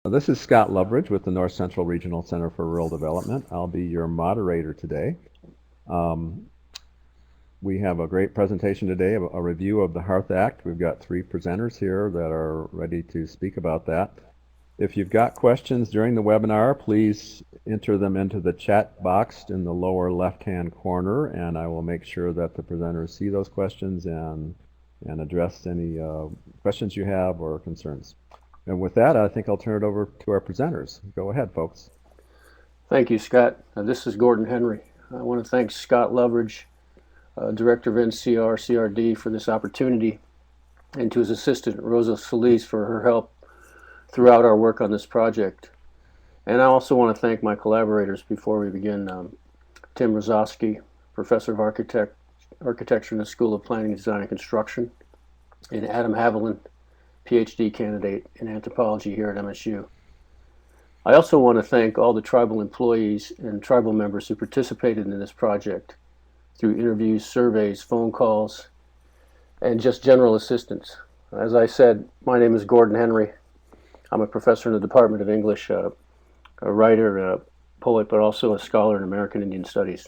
This is Scott Loveridge with the North Central Regional Center for Rural Development. I'll be your moderator today. Um, we have a great presentation today, a review of the HEARTH Act. We've got three presenters here that are ready to speak about that. If you've got questions during the webinar, please enter them into the chat box in the lower left-hand corner, and I will make sure that the presenters see those questions and address any questions you have or concerns. And with that, I think I'll turn it over to our presenters. Go ahead, folks. Thank you, Scott. This is Gordon Henry. I want to thank Scott Loveridge, Director of NCR CRD, for this opportunity, and to his assistant, Mrozowski, for her help throughout our work on this project. And I also want to thank my collaborators before we begin, Tim Mrozowski, Professor of Architecture in the School of Planning, Design, and Construction, and Adam Haviland, PhD candidate in anthropology here at MSU. I also want to thank all the tribal employees and tribal members who participated in this project through interviews, surveys, phone calls, and just general assistance. As I said, my name is Gordon Henry. I'm a professor in the Department of English, a writer, a poet, but also a scholar in American Indian Studies.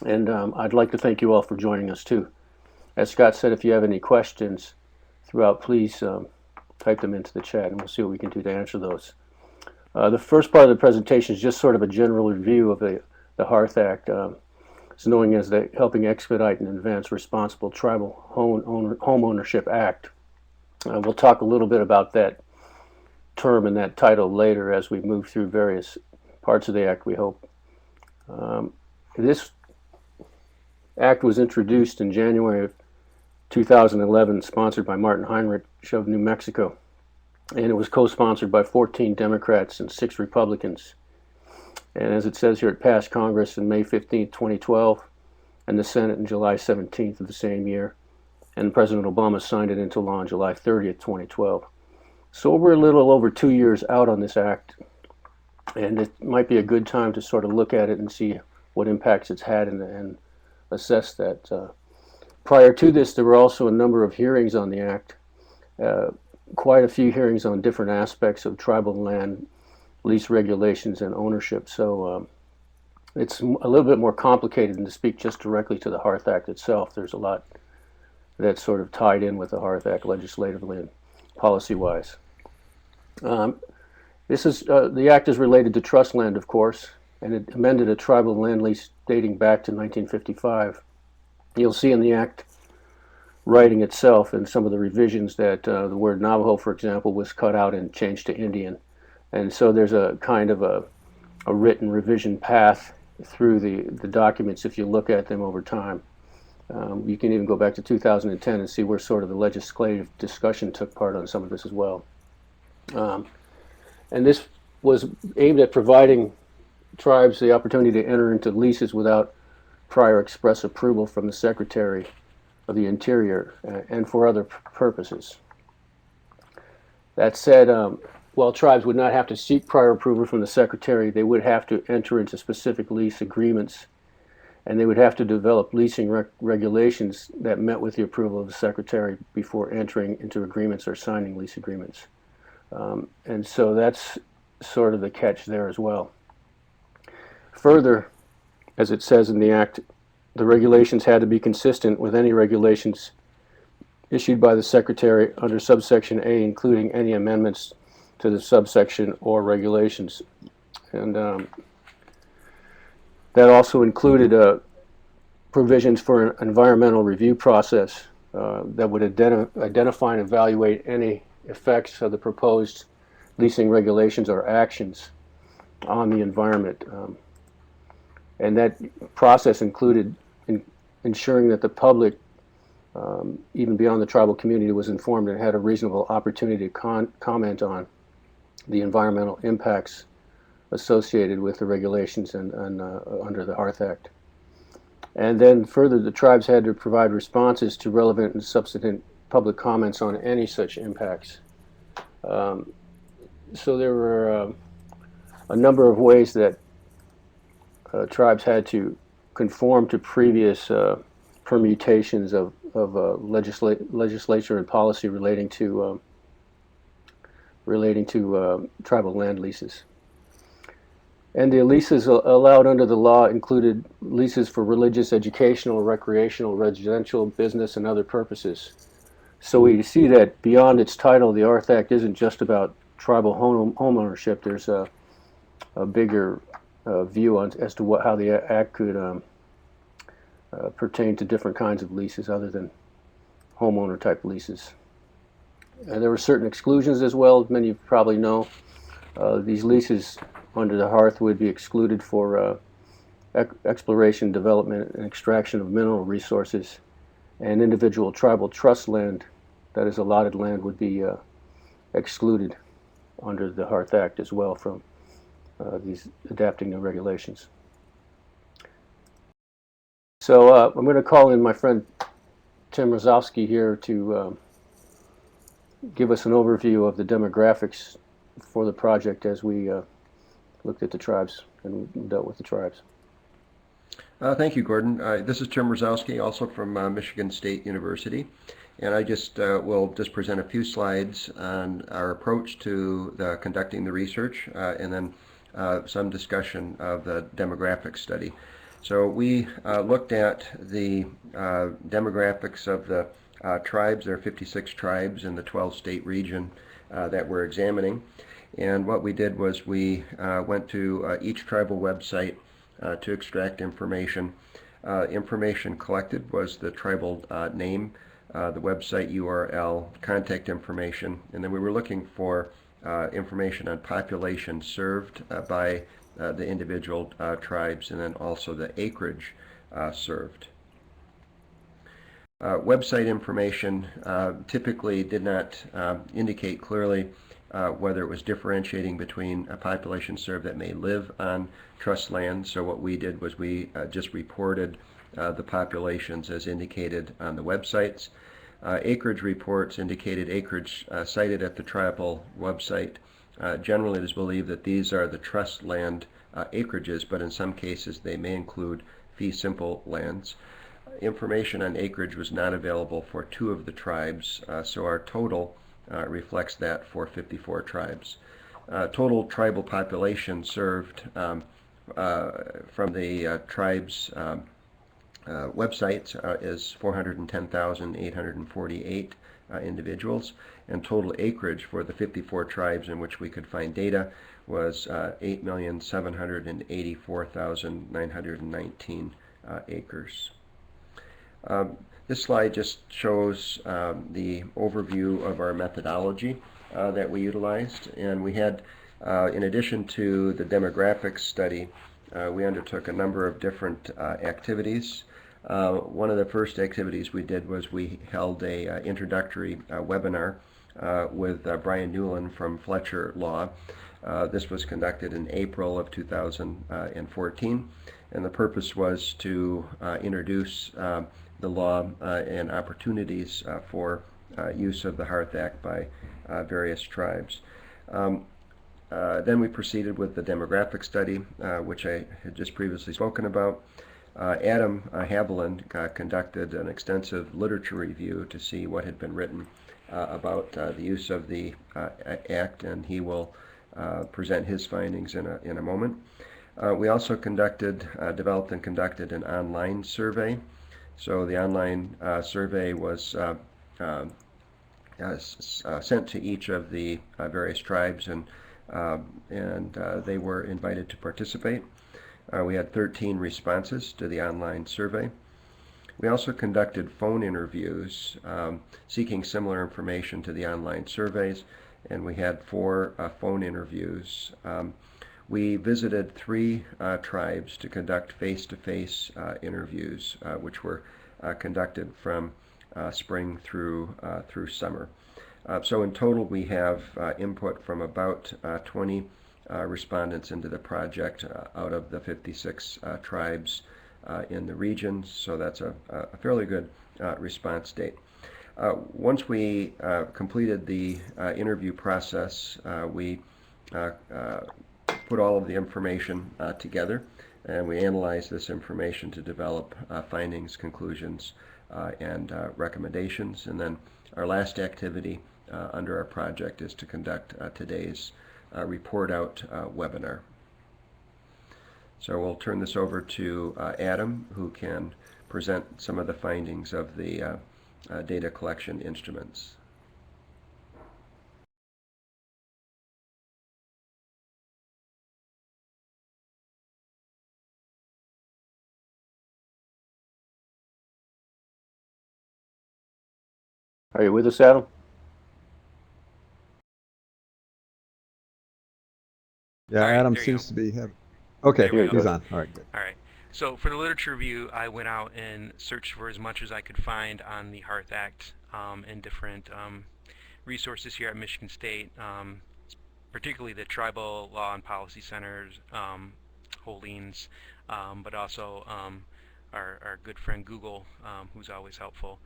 And I'd like to thank you all for joining us too. As Scott said, if you have any questions throughout, please type them into the chat and we'll see what we can do to answer those. The first part of the presentation is just sort of a general review of the HEARTH Act. It's known as the Helping Expedite and Advance Responsible Tribal Homeownership Act. We'll talk a little bit about that term and that title later as we move through various parts of the Act, we hope. This Act was introduced in January of 2011, sponsored by Martin Heinrich of New Mexico, and it was co-sponsored by 14 Democrats and 6 Republicans. And as it says here, it passed Congress on May 15, 2012, and the Senate on July 17th of the same year, and President Obama signed it into law on July 30th, 2012. So we're a little over 2 years out on this act, and it might be a good time to sort of look at it and see what impacts it's had and assess that. Prior to this, there were also a number of hearings on the act, quite a few hearings on different aspects of tribal land, lease regulations, and ownership. So it's a little bit more complicated than to speak just directly to the HEARTH Act itself. There's a lot that's sort of tied in with the HEARTH Act legislatively and policy-wise. The act is related to trust land, of course, and it amended a tribal land lease dating back to 1955. You'll see in the act writing itself and some of the revisions that the word Navajo, for example, was cut out and changed to Indian. And so there's a kind of a written revision path through the documents if you look at them over time. You can even go back to 2010 and see where sort of the legislative discussion took part on some of this as well. And this was aimed at providing tribes the opportunity to enter into leases without prior express approval from the Secretary of the Interior and for other purposes. That said, while tribes would not have to seek prior approval from the Secretary, they would have to enter into specific lease agreements, and they would have to develop leasing regulations that met with the approval of the Secretary before entering into agreements or signing lease agreements. And so that's sort of the catch there as well. Further, as it says in the Act, the regulations had to be consistent with any regulations issued by the Secretary under subsection A, including any amendments to the subsection or regulations. And that also included provisions for an environmental review process that would identify and evaluate any effects of the proposed leasing regulations or actions on the environment. And that process included ensuring that the public, even beyond the tribal community, was informed and had a reasonable opportunity to comment on the environmental impacts associated with the regulations and under the HEARTH Act. And then further, the tribes had to provide responses to relevant and subsequent public comments on any such impacts. So there were a number of ways that tribes had to conform to previous permutations of legislature and policy relating to relating to tribal land leases. And the leases allowed under the law included leases for religious, educational, recreational, residential, business, and other purposes. So we see that beyond its title, the HEARTH Act isn't just about tribal home ownership. There's a bigger view on as to how the act could pertain to different kinds of leases other than homeowner type leases. There were certain exclusions as well. Many of you probably know these leases under the HEARTH would be excluded for exploration, development, and extraction of mineral resources, and individual tribal trust land, that is allotted land, would be excluded under the HEARTH Act as well from these adapting the regulations. So I'm going to call in my friend Tim Mrozowski here to give us an overview of the demographics for the project as we looked at the tribes and dealt with the tribes. Thank you, Gordon. This is Tim Mrozowski, also from Michigan State University, and I will present a few slides on our approach to conducting the research, and then some discussion of the demographic study. So we looked at the demographics of the tribes. There are 56 tribes in the 12-state region that we're examining. And what we did was we went to each tribal website to extract information. Information collected was the tribal name, the website URL, contact information, and then we were looking for information on population served by the individual tribes, and then also the acreage served. Website information typically did not indicate clearly whether it was differentiating between a population served that may live on trust land. So what we did was we just reported the populations as indicated on the websites. Acreage reports indicated acreage cited at the tribal website. Generally, it is believed that these are the trust land acreages, but in some cases they may include fee simple lands. Information on acreage was not available for 2 of the tribes, so our total reflects that for 54 tribes. Total tribal population served from the tribes' websites is 410,848 individuals, and total acreage for the 54 tribes in which we could find data was 8,784,919 acres. This slide just shows the overview of our methodology that we utilized, and we had, in addition to the demographics study, we undertook a number of different activities. One of the first activities we did was we held a introductory webinar with Brian Newland from Fletcher Law. This was conducted in April of 2014, and the purpose was to introduce the law and opportunities for use of the HEARTH Act by various tribes. Then we proceeded with the demographic study, which I had just previously spoken about. Adam Haviland conducted an extensive literature review to see what had been written about the use of the Act, and he will present his findings in a moment. We also developed and conducted an online survey. So the online survey was sent to each of the various tribes, and they were invited to participate. We had 13 responses to the online survey. We also conducted phone interviews seeking similar information to the online surveys, and we had 4 phone interviews. We visited 3 tribes to conduct face-to-face interviews, which were conducted from spring through summer. So in total, we have input from about 20 respondents into the project out of the 56 tribes in the region. So that's a fairly good response date. Once we completed the interview process, we put all of the information together, and we analyzed this information to develop findings, conclusions, and recommendations. And then our last activity under our project is to conduct today's report out webinar. So we'll turn this over to Adam, who can present some of the findings of the data collection instruments. Are you with us, Adam? Yeah, All right, Adam there you seems go. to be having. Okay, There we he's go. on. All right, good. All right. So for the literature review, I went out and searched for as much as I could find on the HEARTH Act and different resources here at Michigan State, particularly the Tribal Law and Policy Center's holdings, but also our good friend Google, who's always helpful.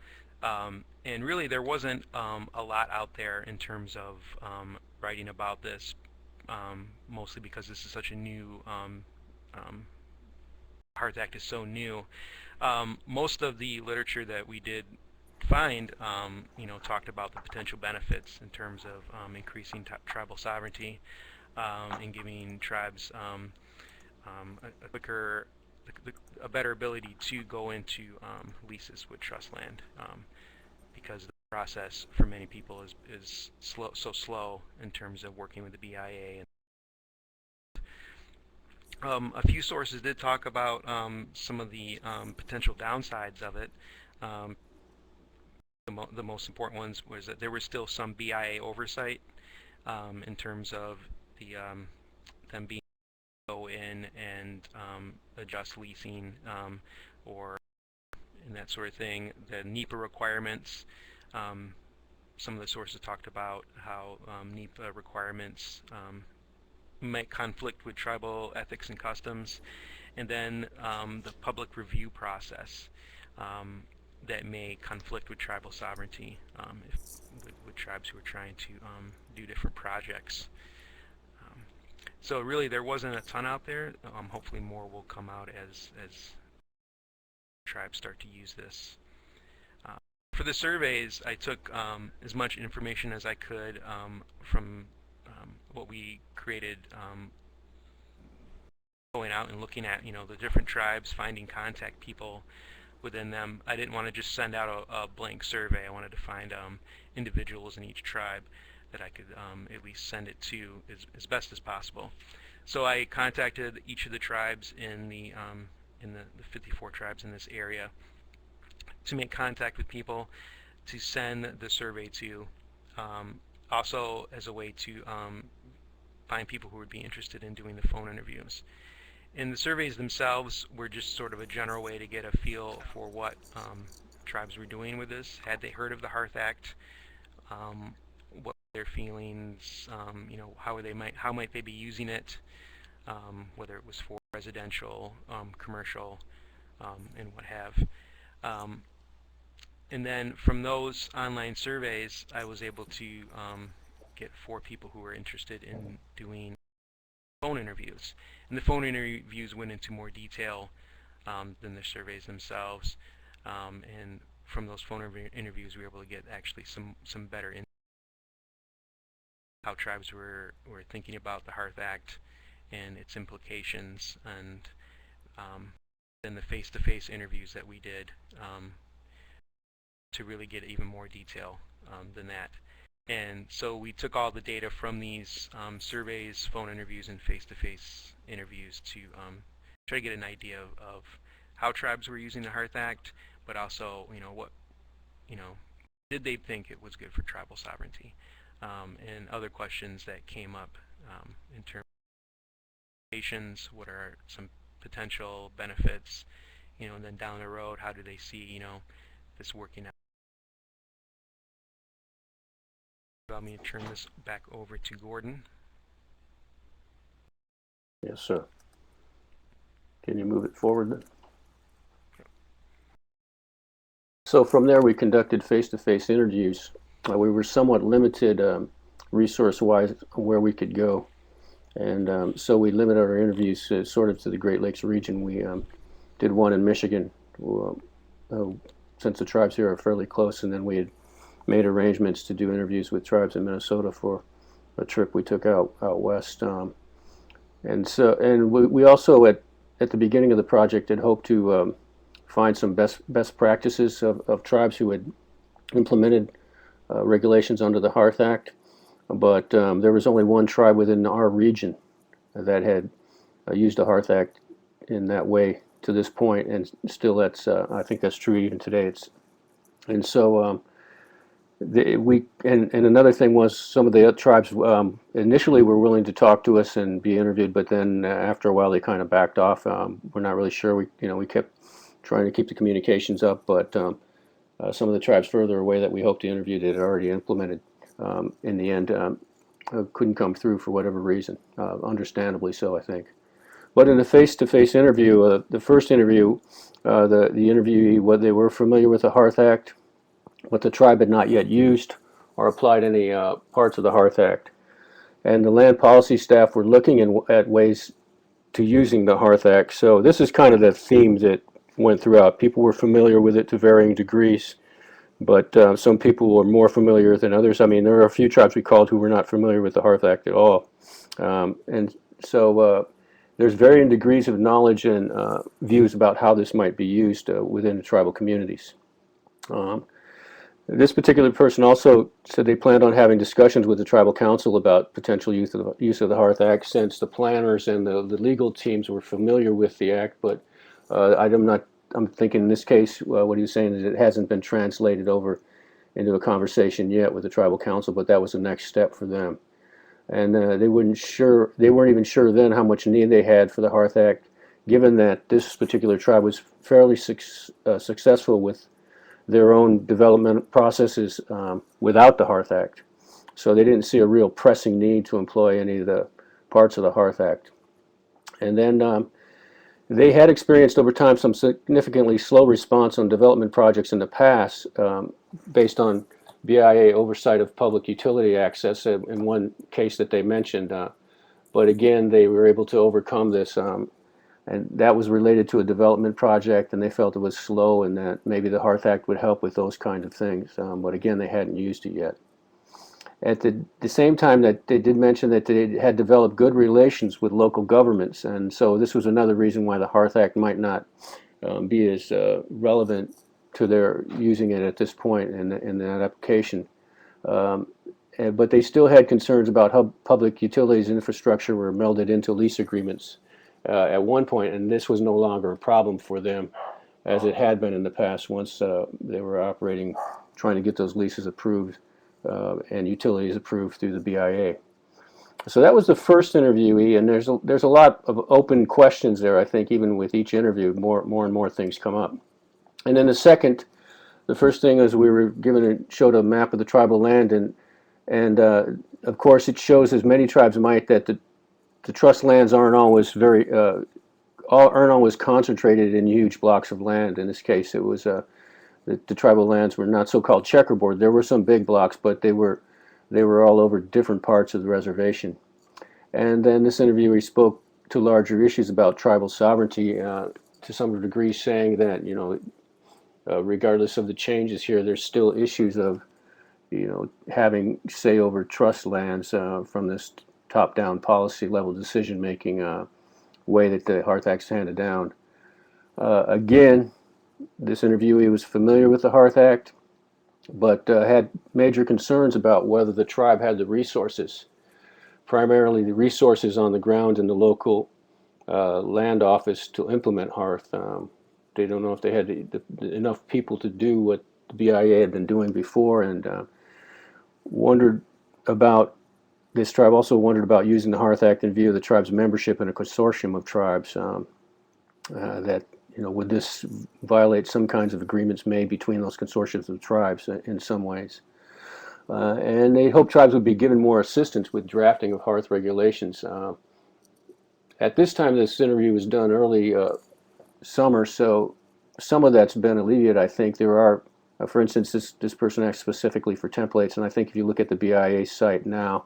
And really there wasn't a lot out there in terms of writing about this, mostly because this is such a new HEARTH Act is so new. Most of the literature that we did find, talked about the potential benefits in terms of increasing tribal sovereignty and giving tribes a quicker, a better ability to go into leases with trust land, because the process for many people is so slow in terms of working with the BIA. A few sources did talk about some of the potential downsides of it. The most important ones was that there was still some BIA oversight in terms of the them being able to go in and adjust leasing or and that sort of thing. The NEPA requirements. Some of the sources talked about how NEPA requirements might conflict with tribal ethics and customs, and then the public review process that may conflict with tribal sovereignty with tribes who are trying to do different projects. So really there wasn't a ton out there. Hopefully more will come out as tribes start to use this. For the surveys, I took as much information as I could from what we created, going out and looking at the different tribes, finding contact people within them. I didn't want to just send out a blank survey. I wanted to find individuals in each tribe that I could at least send it to as best as possible. So I contacted each of the tribes in the 54 tribes in this area to make contact with people to send the survey to, also as a way to find people who would be interested in doing the phone interviews. And the surveys themselves were just sort of a general way to get a feel for what tribes were doing with this. Had they heard of the HEARTH Act? What were their feelings? How might they be using it? Whether it was for residential, commercial, and what have. And then from those online surveys, I was able to get 4 people who were interested in doing phone interviews. And the phone interviews went into more detail than the surveys themselves. And from those phone interviews, we were able to get actually some better insight how tribes were thinking about the HEARTH Act and its implications, and then the face-to-face interviews that we did to really get even more detail than that. And so we took all the data from these surveys, phone interviews, and face-to-face interviews to try to get an idea of how tribes were using the HEARTH Act, but also, what, did they think it was good for tribal sovereignty, and other questions that came up in terms of implications, what are some potential benefits, and then down the road, how do they see, this working out. Allow me to turn this back over to Gordon. Yes, sir. Can you move it forward then? So from there, we conducted face-to-face interviews. We were somewhat limited resource-wise where we could go, and so we limited our interviews sort of to the Great Lakes region. We did one in Michigan, since the tribes here are fairly close, and then we had made arrangements to do interviews with tribes in Minnesota for a trip we took out west. And we also at the beginning of the project had hoped to find some best practices of tribes who had implemented regulations under the HEARTH Act, but there was only one tribe within our region that had used the HEARTH Act in that way to this point, and still that's I think that's true even today. And so and another thing was some of the other tribes initially were willing to talk to us and be interviewed, but then after a while they kind of backed off. We're not really sure. We kept trying to keep the communications up, but some of the tribes further away that we hoped to interview that had already implemented in the end couldn't come through for whatever reason, understandably so, I think. But in a face-to-face interview, the first interview, the interviewee, what they were familiar with the HEARTH Act, but the tribe had not yet used or applied any parts of the HEARTH Act. And the land policy staff were looking at ways to using the HEARTH Act. So this is kind of the theme that went throughout. People were familiar with it to varying degrees, but some people were more familiar than others. I mean, there are a few tribes we called who were not familiar with the HEARTH Act at all. And so there's varying degrees of knowledge and views about how this might be used within the tribal communities. This particular person also said they planned on having discussions with the tribal council about potential use of the HEARTH Act, since the planners and the legal teams were familiar with the act, but I'm thinking in this case, what he was saying is it hasn't been translated over into a conversation yet with the tribal council, but that was the next step for them. And they weren't even sure then how much need they had for the HEARTH Act, given that this particular tribe was fairly successful with their own development processes without the HEARTH Act. So they didn't see a real pressing need to employ any of the parts of the HEARTH Act. And then they had experienced over time some significantly slow response on development projects in the past based on BIA oversight of public utility access in one case that they mentioned. But again, they were able to overcome this, and that was related to a development project, and they felt it was slow and that maybe the HEARTH Act would help with those kind of things. But again, they hadn't used it yet. At the same time, that they did mention that they had developed good relations with local governments, and so this was another reason why the HEARTH Act might not be as relevant to their using it at this point in that application. But they still had concerns about how public utilities infrastructure were melded into lease agreements at one point, and this was no longer a problem for them as it had been in the past once they were operating, trying to get those leases approved and utilities approved through the BIA. So that was the first interviewee, and there's a lot of open questions there. I think even with each interview, more and more things come up. And then the first thing is we were showed a map of the tribal land, and of course it shows, as many tribes might, that the trust lands aren't always concentrated in huge blocks of land. In this case, it was the tribal lands were not so-called checkerboard. There were some big blocks, but they were all over different parts of the reservation. And then this interviewee spoke to larger issues about tribal sovereignty to some degree, saying that regardless of the changes here, there's still issues of having say over trust lands from this top-down policy level decision-making way that the HEARTH Act's handed down. Again, this interviewee was familiar with the HEARTH Act, but had major concerns about whether the tribe had the resources, primarily the resources on the ground in the local land office, to implement HEARTH. They don't know if they had enough people to do what the BIA had been doing before, and this tribe also wondered about using the HEARTH Act in view of the tribe's membership in a consortium of tribes. Would this violate some kinds of agreements made between those consortiums of tribes in some ways? And they hoped tribes would be given more assistance with drafting of HEARTH regulations. At this time, this interview was done early summer, so some of that's been alleviated. I think there are, for instance, this person asked specifically for templates, and I think if you look at the BIA site now,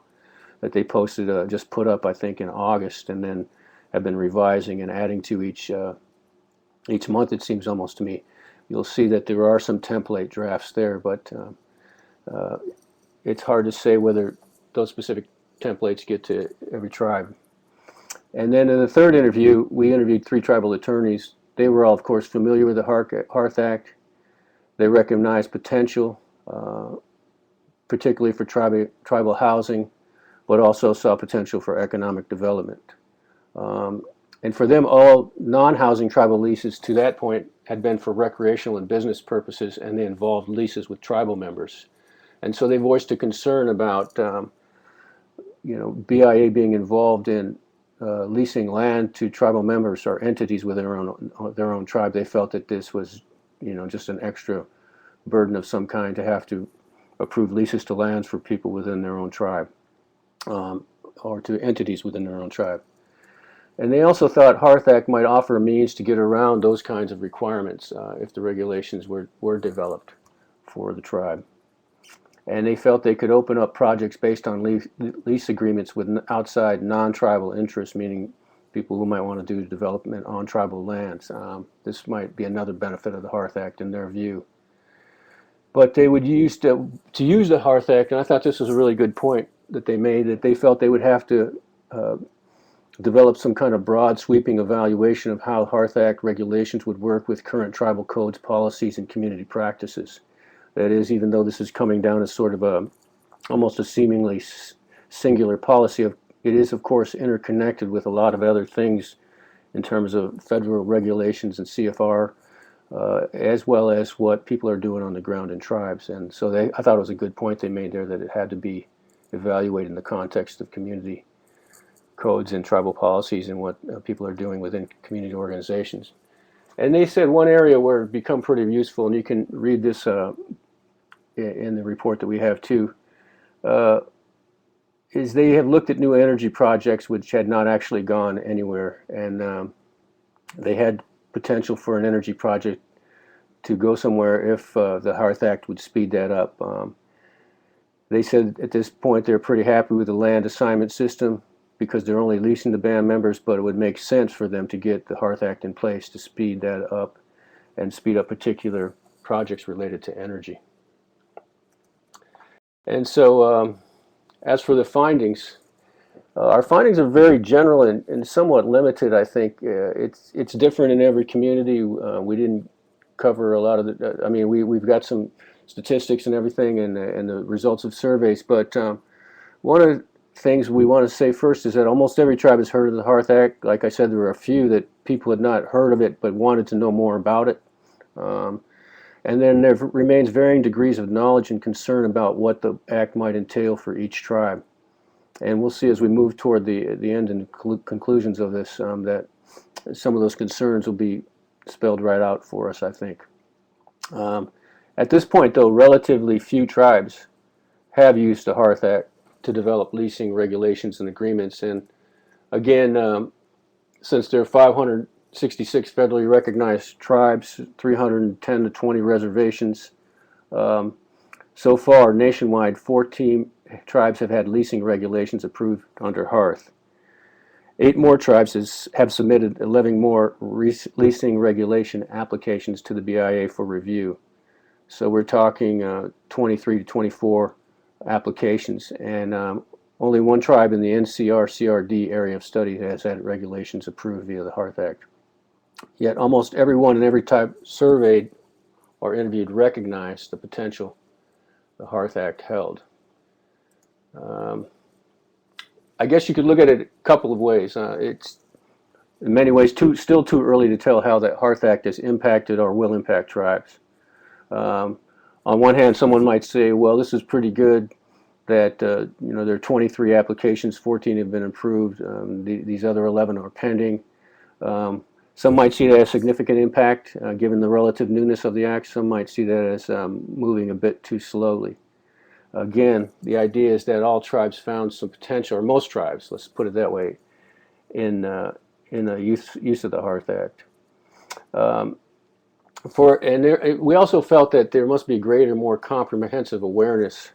that they posted, just put up, I think, in August, and then have been revising and adding to each month, it seems almost to me. You'll see that there are some template drafts there, but it's hard to say whether those specific templates get to every tribe. And then in the third interview, we interviewed 3 tribal attorneys. They were all, of course, familiar with the HEARTH Act. They recognized potential, particularly for tribal housing, but also saw potential for economic development. And for them, all non-housing tribal leases to that point had been for recreational and business purposes, and they involved leases with tribal members. And so they voiced a concern about, BIA being involved in leasing land to tribal members or entities within their own tribe. They felt that this was, just an extra burden of some kind to have to approve leases to lands for people within their own tribe, or to entities within their own tribe. And they also thought HEARTH Act might offer a means to get around those kinds of requirements if the regulations were developed for the tribe. And they felt they could open up projects based on lease agreements with outside non-tribal interests, meaning people who might want to do development on tribal lands. This might be another benefit of the HEARTH Act in their view. But they would use to use the HEARTH Act, and I thought this was a really good point that they made, that they felt they would have to develop some kind of broad sweeping evaluation of how HEARTH Act regulations would work with current tribal codes, policies, and community practices. That is, even though this is coming down as sort of almost a seemingly singular policy, it is of course interconnected with a lot of other things in terms of federal regulations and CFR, as well as what people are doing on the ground in tribes. And so I thought it was a good point they made there, that it had to be evaluated in the context of community codes and tribal policies and what people are doing within community organizations. And they said one area where it become pretty useful, and you can read this in the report that we have too, is they have looked at new energy projects which had not actually gone anywhere, and they had potential for an energy project to go somewhere if the HEARTH Act would speed that up. They said at this point they're pretty happy with the land assignment system because they're only leasing to band members, but it would make sense for them to get the HEARTH Act in place to speed that up and speed up particular projects related to energy. And so as for the findings, our findings are very general and somewhat limited, I think. It's different in every community. We didn't cover a lot of the, we've got some statistics and everything and the results of surveys, but one of the things we want to say first is that almost every tribe has heard of the HEARTH Act. Like I said, there were a few that people had not heard of it but wanted to know more about it. And then there remains varying degrees of knowledge and concern about what the Act might entail for each tribe. And we'll see as we move toward the end and conclusions of this that some of those concerns will be spelled right out for us, I think. At this point, though, relatively few tribes have used the HEARTH Act to develop leasing regulations and agreements. And again, since there are 566 federally recognized tribes, 310 to 20 reservations, so far nationwide 14 tribes have had leasing regulations approved under HEARTH. 8 more tribes have submitted 11 more leasing regulation applications to the BIA for review. So we're talking 23 to 24 applications, and only one tribe in the NCR-CRD area of study has had regulations approved via the HEARTH Act. Yet almost everyone in every tribe surveyed or interviewed recognized the potential the HEARTH Act held. I guess you could look at it a couple of ways. It's in many ways still too early to tell how the HEARTH Act has impacted or will impact tribes. On one hand, someone might say, well, this is pretty good that there are 23 applications, 14 have been approved, these other 11 are pending. Some might see that as significant impact given the relative newness of the Act. Some might see that as moving a bit too slowly. Again, the idea is that all tribes found some potential, or most tribes, let's put it that way, in the use of the HEARTH Act. We also felt that there must be greater, more comprehensive awareness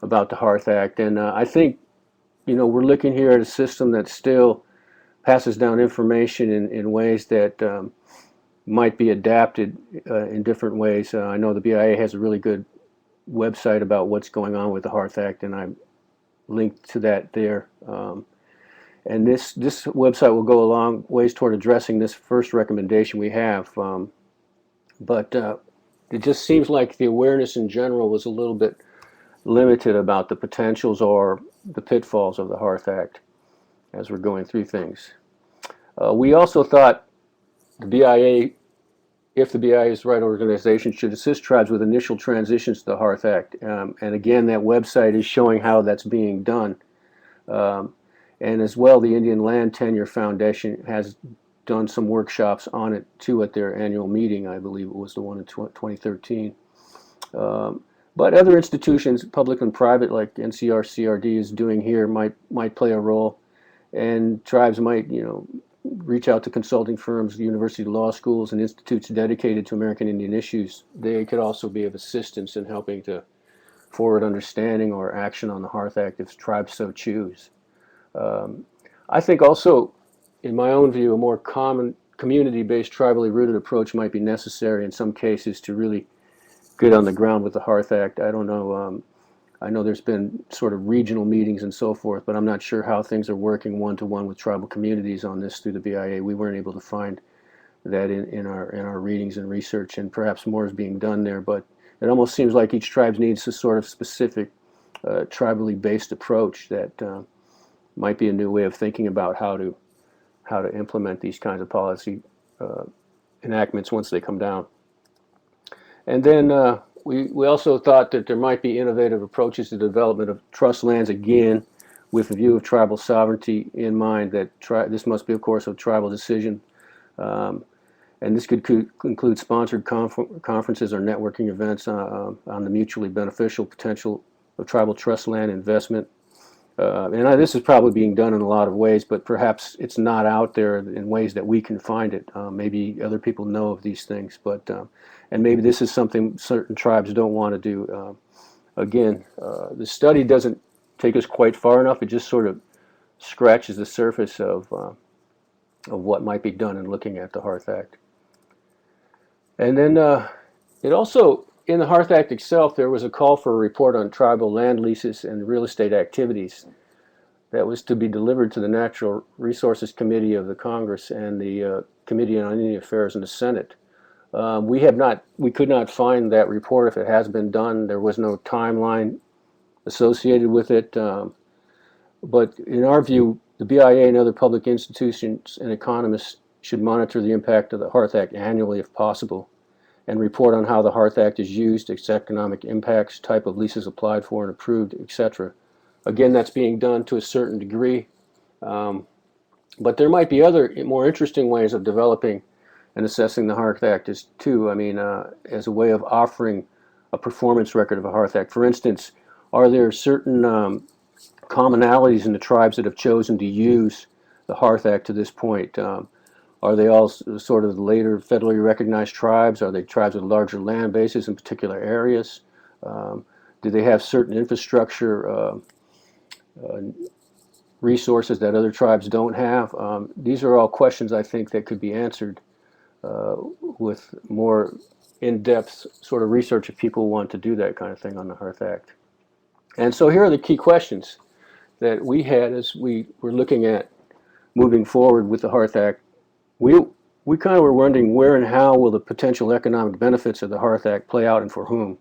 about the HEARTH Act, and I think we're looking here at a system that still passes down information in ways that might be adapted in different ways. I know the BIA has a really good website about what's going on with the HEARTH Act, and I linked to that there. And this website will go a long ways toward addressing this first recommendation we have. But it just seems like the awareness in general was a little bit limited about the potentials or the pitfalls of the HEARTH Act as we're going through things. We also thought the BIA, if the BIA is the right organization, should assist tribes with initial transitions to the HEARTH Act. And again, that website is showing how that's being done. And as well, the Indian Land Tenure Foundation has done some workshops on it too at their annual meeting. I believe it was the one in 2013. But other institutions, public and private, like NCR CRD is doing here, might play a role, and tribes might, reach out to consulting firms, university law schools, and institutes dedicated to American Indian issues. They could also be of assistance in helping to forward understanding or action on the HEARTH Act if tribes so choose. I think also, in my own view, a more common community-based, tribally rooted approach might be necessary in some cases to really get on the ground with the HEARTH Act. I don't know. I know there's been sort of regional meetings and so forth, but I'm not sure how things are working one-to-one with tribal communities on this through the BIA. We weren't able to find that in our readings and research, and perhaps more is being done there. But it almost seems like each tribe needs a sort of specific tribally based approach that might be a new way of thinking about how to implement these kinds of policy enactments once they come down. And then we also thought that there might be innovative approaches to the development of trust lands, again, with the view of tribal sovereignty in mind, that this must be, of course, a tribal decision. And this could include sponsored conferences or networking events on the mutually beneficial potential of tribal trust land investment. And this is probably being done in a lot of ways, but perhaps it's not out there in ways that we can find it. Maybe other people know of these things, but and maybe this is something certain tribes don't want to do. Again, the study doesn't take us quite far enough. It just sort of scratches the surface of what might be done in looking at the HEARTH Act. And then it also, in the HEARTH Act itself, there was a call for a report on tribal land leases and real estate activities that was to be delivered to the Natural Resources Committee of the Congress and the Committee on Indian Affairs in the Senate. We could not find that report. If it has been done, there was no timeline associated with it. But in our view, the BIA and other public institutions and economists should monitor the impact of the HEARTH Act annually if possible, and report on how the HEARTH Act is used, its economic impacts, type of leases applied for and approved, etc. Again, that's being done to a certain degree, but there might be other more interesting ways of developing and assessing the HEARTH Act too. I mean, as a way of offering a performance record of a HEARTH Act. For instance, are there certain commonalities in the tribes that have chosen to use the HEARTH Act to this point? Are they all sort of later federally recognized tribes? Are they tribes with larger land bases in particular areas? Do they have certain infrastructure resources that other tribes don't have? These are all questions I think that could be answered with more in-depth sort of research if people want to do that kind of thing on the HEARTH Act. And so here are the key questions that we had as we were looking at moving forward with the HEARTH Act. We kind of were wondering where and how will the potential economic benefits of the HEARTH Act play out and for whom.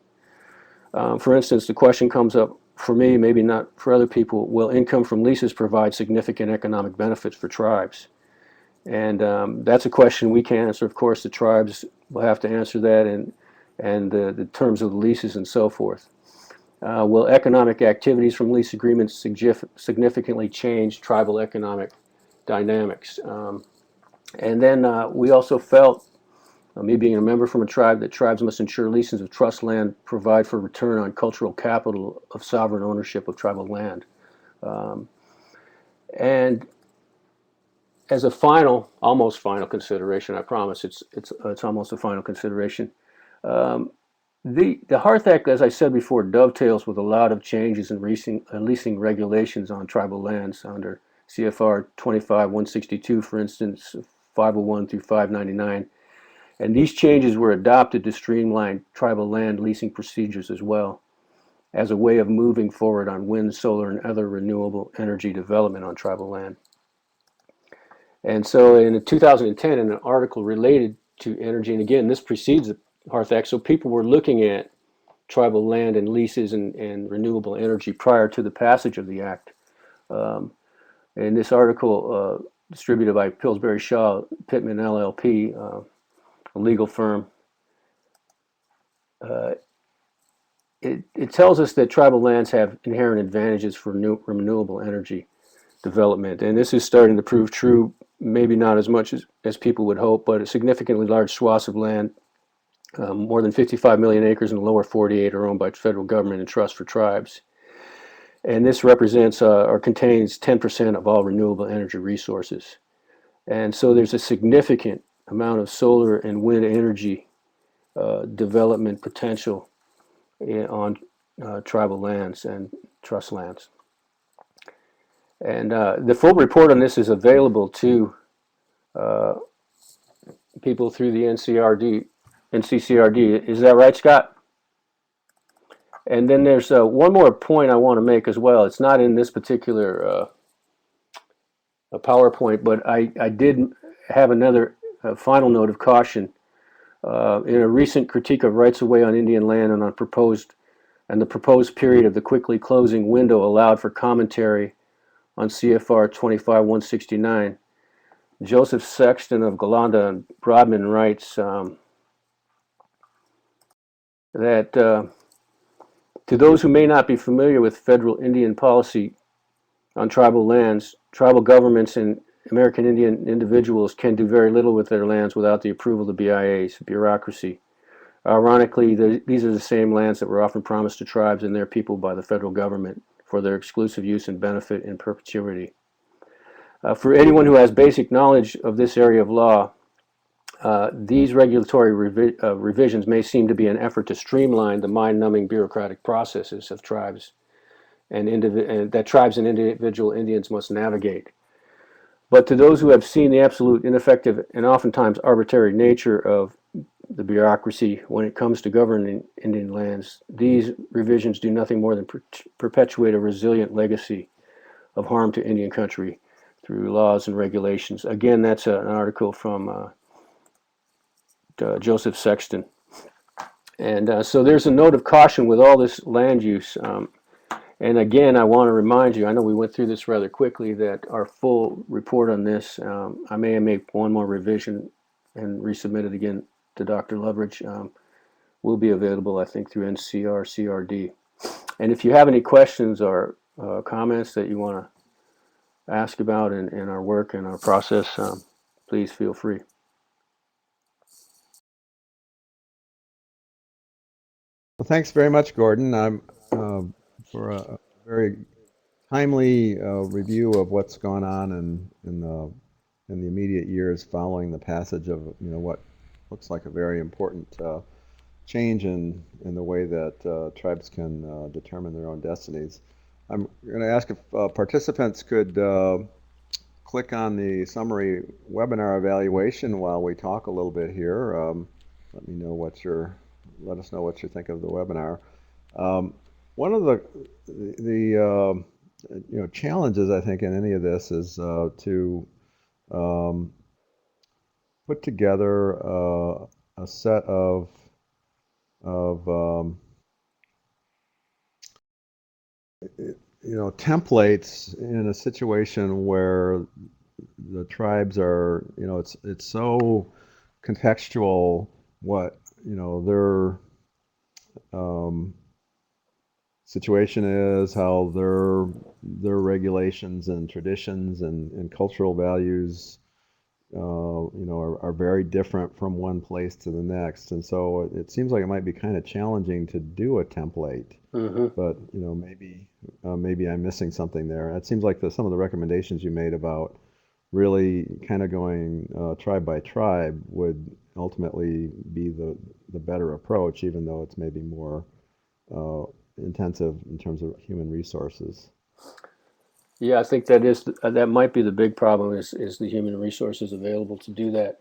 For instance, the question comes up for me, maybe not for other people, will income from leases provide significant economic benefits for tribes? And that's a question we can't answer. Of course, the tribes will have to answer that, and the terms of the leases and so forth. Will economic activities from lease agreements significantly change tribal economic dynamics? And then we also felt, me being a member from a tribe, that tribes must ensure leases of trust land provide for return on cultural capital of sovereign ownership of tribal land. And as a final, almost final consideration, I promise it's almost a final consideration. The HEARTH Act, as I said before, dovetails with a lot of changes in leasing regulations on tribal lands under CFR 25-162, for instance, 501 through 599. And these changes were adopted to streamline tribal land leasing procedures as well. as a way of moving forward on wind, solar, and other renewable energy development on tribal land. And so in 2010, in an article related to energy, and again, this precedes the HEARTH Act, so people were looking at tribal land and leases and renewable energy prior to the passage of the act. And this article, distributed by Pillsbury Shaw Pittman LLP, a legal firm, it tells us that tribal lands have inherent advantages for renewable energy development. And this is starting to prove true, maybe not as much as people would hope, but a significantly large swaths of land, more than 55 million acres in the lower 48 are owned by federal government and trust for tribes. And this represents or contains 10% of all renewable energy resources. And so there's a significant amount of solar and wind energy development potential on tribal lands and trust lands. And the full report on this is available to people through the NCCRD. Is that right, Scott? And then there's one more point I want to make as well. It's not in this particular PowerPoint, but I did have another final note of caution. In a recent critique of rights of way on Indian land and the proposed period of the quickly closing window allowed for commentary on CFR 25-169, Joseph Sexton of Galanda and Broadman writes that to those who may not be familiar with federal Indian policy on tribal lands, tribal governments and American Indian individuals can do very little with their lands without the approval of the BIA's bureaucracy. Ironically, these are the same lands that were often promised to tribes and their people by the federal government for their exclusive use and benefit in perpetuity. For anyone who has basic knowledge of this area of law, these regulatory revisions may seem to be an effort to streamline the mind-numbing bureaucratic processes of tribes and that tribes and individual Indians must navigate. But to those who have seen the absolute ineffective and oftentimes arbitrary nature of the bureaucracy when it comes to governing Indian lands, these revisions do nothing more than perpetuate a resilient legacy of harm to Indian country through laws and regulations. Again, that's an article from Joseph Sexton. And so there's a note of caution with all this land use. And again, I want to remind you, I know we went through this rather quickly, that our full report on this, I may make one more revision and resubmit it again to Dr. Loveridge, will be available, I think, through NCR/CRD. And if you have any questions or comments that you want to ask about in our work and our process, please feel free. Well, thanks very much, Gordon, for a very timely review of what's gone on in the immediate years following the passage of what looks like a very important change in the way that tribes can determine their own destinies. I'm going to ask if participants could click on the summary webinar evaluation while we talk a little bit here. Let us know what you think of the webinar. One of the challenges, I think, in any of this is to put together a set of templates in a situation where the tribes are, it's so contextual what their situation is, how their regulations and traditions and cultural values are very different from one place to the next, and so it seems like it might be kind of challenging to do a template. But maybe I'm missing something there. It seems like some of the recommendations you made about really kind of going tribe by tribe would ultimately be the better approach, even though it's maybe more intensive in terms of human resources. Yeah, I think that might be the big problem is the human resources available to do that.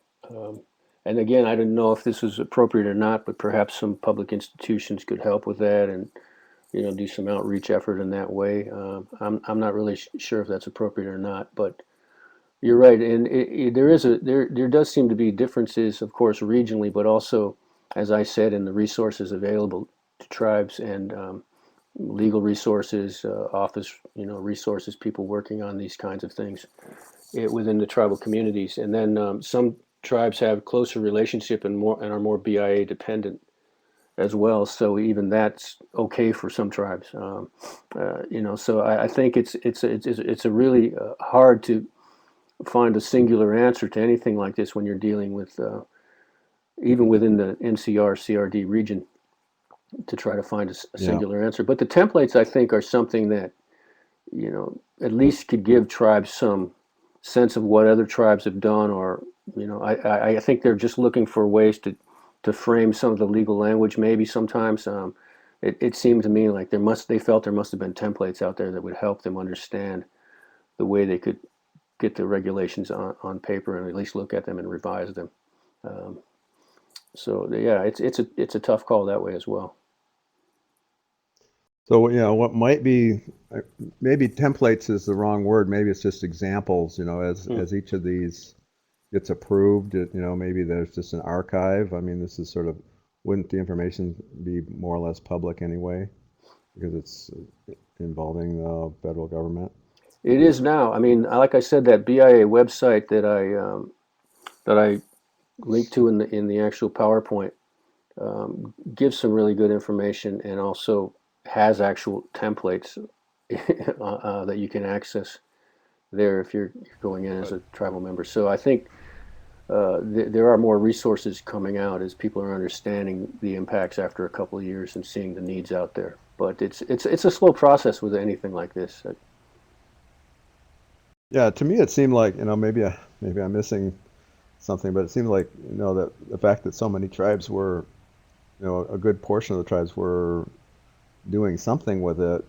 And again, I didn't know if this was appropriate or not, but perhaps some public institutions could help with that, and do some outreach effort in that way. I'm not really sure if that's appropriate or not, but you're right, and there does seem to be differences, of course, regionally, but also, as I said, in the resources available to tribes and legal resources, office, resources, people working on these kinds of things within the tribal communities, and then some tribes have closer relationship and are more BIA dependent as well. So even that's okay for some tribes. So I think it's a really hard to find a singular answer to anything like this when you're dealing with even within the NCR CRD region to try to find a Yeah. singular answer. But the templates, I think, are something that at least could give tribes some sense of what other tribes have done, or I think they're just looking for ways to frame some of the legal language. Maybe sometimes it seemed to me like they felt there must have been templates out there that would help them understand the way they could get the regulations on paper and at least look at them and revise them. So yeah, it's a tough call that way as well. So, what might be, maybe templates is the wrong word. Maybe it's just examples, as each of these gets approved, maybe there's just an archive. I mean, this is wouldn't the information be more or less public anyway? Because it's involving the federal government. It is now. I mean, like I said, that BIA website that I linked to in the actual PowerPoint gives some really good information, and also has actual templates that you can access there if you're going in as a tribal member. So I think there are more resources coming out as people are understanding the impacts after a couple of years and seeing the needs out there. But it's a slow process with anything like this. Yeah, to me it seemed like, maybe I'm missing something, but it seemed like, that the fact that so many tribes were, a good portion of the tribes were doing something with it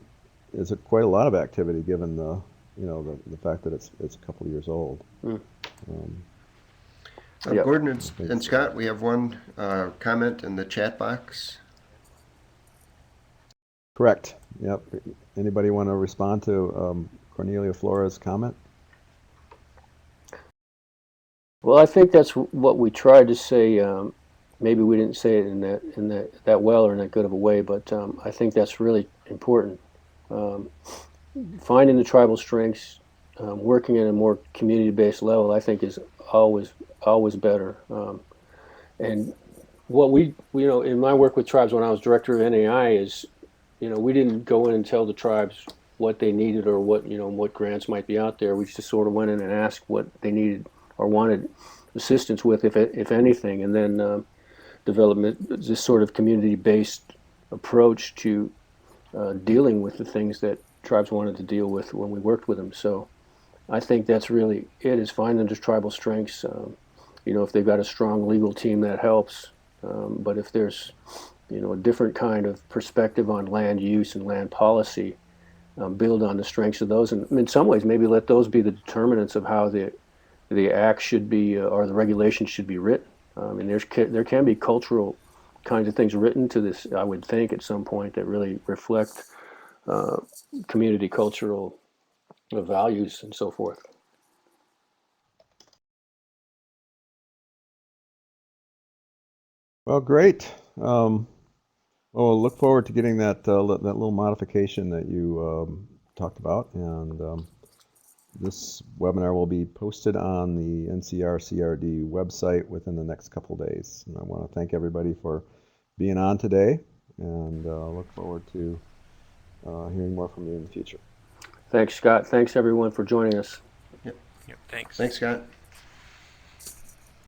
is quite a lot of activity given the fact that it's a couple of years old. Yep. Gordon and Scott, we have one comment in the chat box. Correct. Yep. Anybody want to respond to Cornelia Flores' comment? Well, I think that's what we tried to say. Maybe we didn't say it in that well or in that good of a way, but I think that's really important. Finding the tribal strengths, working at a more community-based level, I think is always better. And what we in my work with tribes when I was director of NAI is, we didn't go in and tell the tribes what they needed or what grants might be out there. We just sort of went in and asked what they needed or wanted assistance with, if anything, and then develop this sort of community-based approach to dealing with the things that tribes wanted to deal with when we worked with them. So I think that's really it, is finding those tribal strengths. If they've got a strong legal team, that helps. But if there's a different kind of perspective on land use and land policy, build on the strengths of those, and in some ways maybe let those be the determinants of how the act should be or the regulations should be written. And there can be cultural kinds of things written to this, I would think, at some point that really reflect community cultural values and so forth. Well, great. We'll look forward to getting that little modification that you talked about, and this webinar will be posted on the NCR CRD website within the next couple of days. And I want to thank everybody for being on today, and look forward to hearing more from you in the future. Thanks, Scott. Thanks, everyone, for joining us. Yep. Yep, thanks. Thanks, Scott.